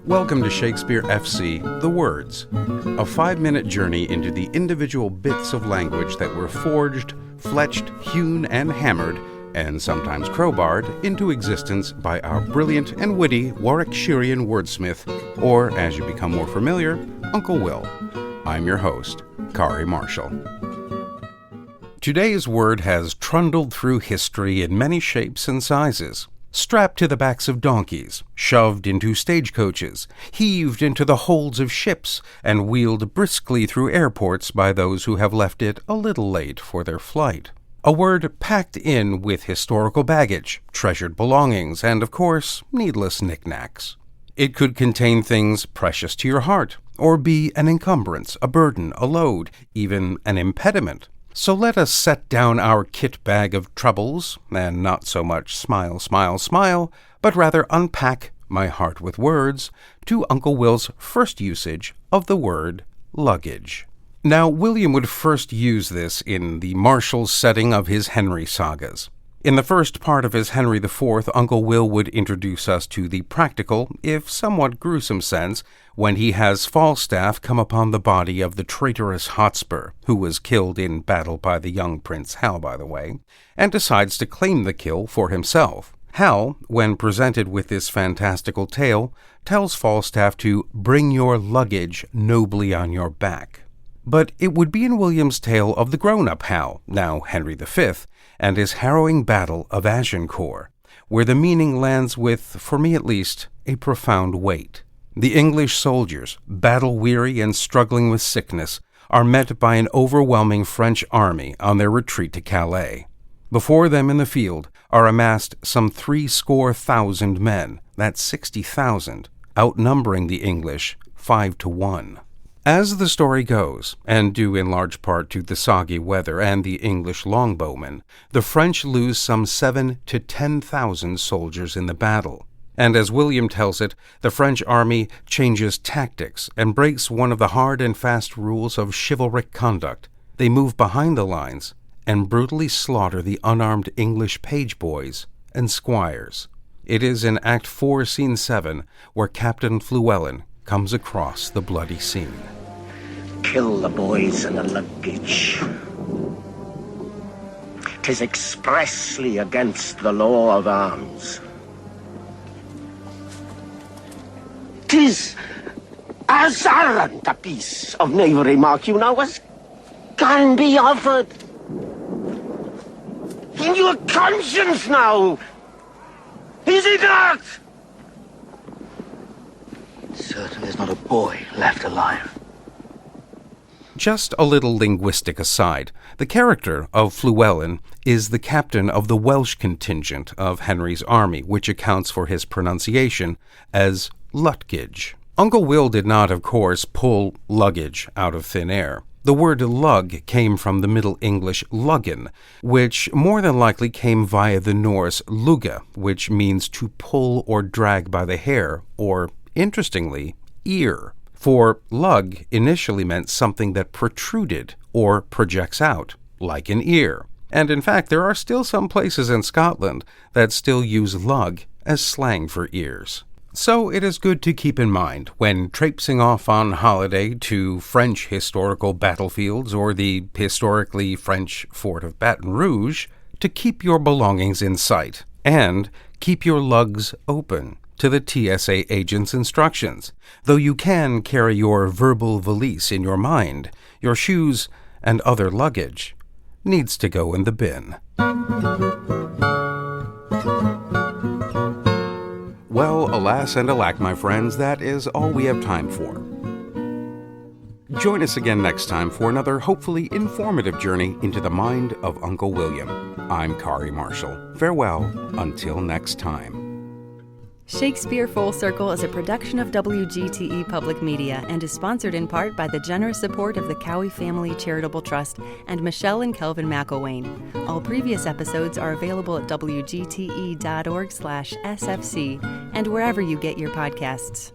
Welcome to Shakespeare FC, The Words, a 5-minute journey into the individual bits of language that were forged, fletched, hewn, and hammered, and sometimes crowbarred, into existence by our brilliant and witty Warwickshirean wordsmith, or, as you become more familiar, Uncle Will. I'm your host, Kari Marshall. Today's word has trundled through history in many shapes and sizes. Strapped to the backs of donkeys, shoved into stagecoaches, heaved into the holds of ships, and wheeled briskly through airports by those who have left it a little late for their flight. A word packed in with historical baggage, treasured belongings, and, of course, needless knickknacks. It could contain things precious to your heart, or be an encumbrance, a burden, a load, even an impediment. So let us set down our kit bag of troubles, and not so much smile, smile, smile, but rather unpack my heart with words to Uncle Will's first usage of the word luggage. Now, William would first use this in the martial setting of his Henry sagas. In the first part of his Henry IV, Uncle Will would introduce us to the practical, if somewhat gruesome sense, when he has Falstaff come upon the body of the traitorous Hotspur, who was killed in battle by the young Prince Hal, by the way, and decides to claim the kill for himself. Hal, when presented with this fantastical tale, tells Falstaff to bring your luggage nobly on your back. But it would be in William's tale of the grown-up Hal, now Henry V, and his harrowing battle of Agincourt, where the meaning lands with, for me at least, a profound weight. The English soldiers, battle-weary and struggling with sickness, are met by an overwhelming French army on their retreat to Calais. Before them in the field are amassed some 70,000 men, that's 60,000, outnumbering the English 5-1. As the story goes, and due in large part to the soggy weather and the English longbowmen, the French lose some 7,000 to 10,000 soldiers in the battle. And as William tells it, the French army changes tactics and breaks one of the hard and fast rules of chivalric conduct. They move behind the lines and brutally slaughter the unarmed English page boys and squires. It is in Act 4, Scene 7, where Captain Llewellyn comes across the bloody scene. Kill the boys and the luggage. 'Tis expressly against the law of arms. 'Tis as arrant a piece of knavery, mark you now, as can be offered. In your conscience now, is it not? Certain there's not a boy left alive. Just a little linguistic aside, the character of Llewellyn is the captain of the Welsh contingent of Henry's army, which accounts for his pronunciation as Luggage. Uncle Will did not, of course, pull luggage out of thin air. The word lug came from the Middle English luggen, which more than likely came via the Norse lugga, which means to pull or drag by the hair, or, interestingly, ear. For lug initially meant something that protruded or projects out, like an ear. And in fact, there are still some places in Scotland that still use lug as slang for ears. So it is good to keep in mind when traipsing off on holiday to French historical battlefields or the historically French fort of Baton Rouge to keep your belongings in sight and keep your lugs open to the TSA agent's instructions, though you can carry your verbal valise in your mind. Your shoes and other luggage needs to go in the bin. Well, alas and alack, my friends, that is all we have time for. Join us again next time for another hopefully informative journey into the mind of Uncle William. I'm Kari Marshall. Farewell until next time. Shakespeare Full Circle is a production of WGTE Public Media and is sponsored in part by the generous support of the Cowie Family Charitable Trust and Michelle and Kelvin McElwain. All previous episodes are available at wgte.org/sfc and wherever you get your podcasts.